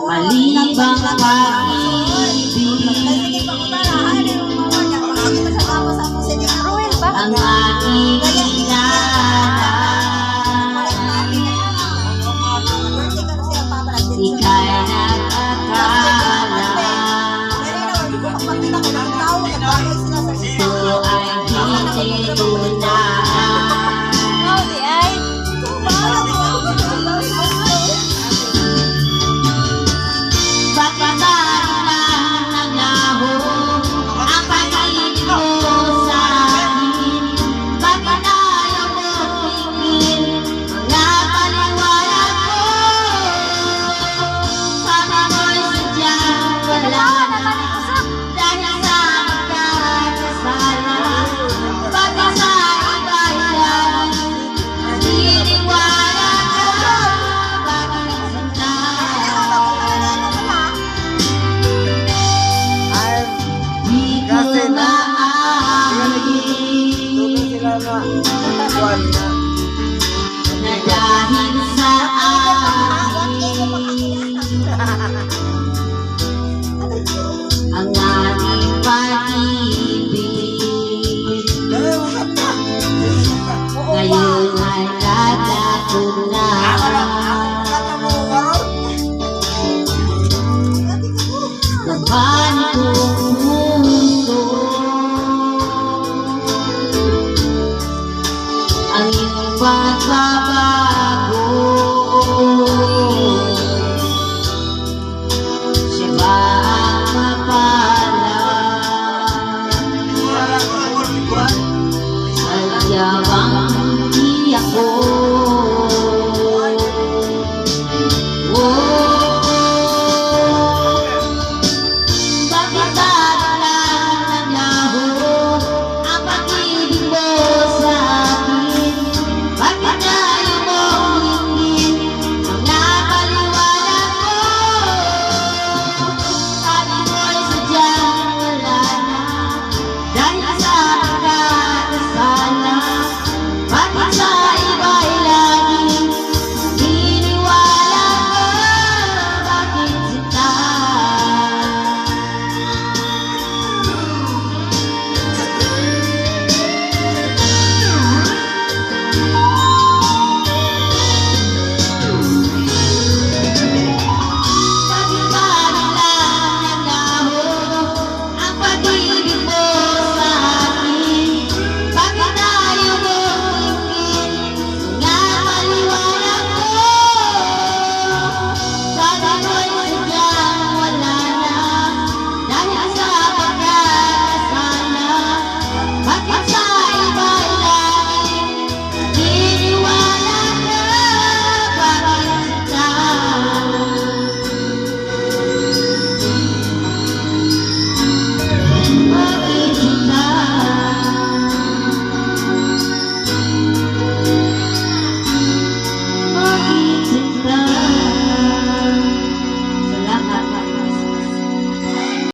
Malibang pag-ibig ang aking inaanak, ika'y nakakala ito ay hindi tunay. Bakit lang naglaho ang pag-ibig mo sa akin? Bakit ayaw mo tingin mga paliwanag ko? Sabi mo'y sadyang wala dahil sa magkakasalan. Bakit sa iba'y lang naniniwala ka? Bakit di ko maamin na dahil sa akin ang ating pag-ibig ngayon ay natatunay. Laban kong puso ang iyong pagbabago. Siya ba ang mapalad? Sadya bang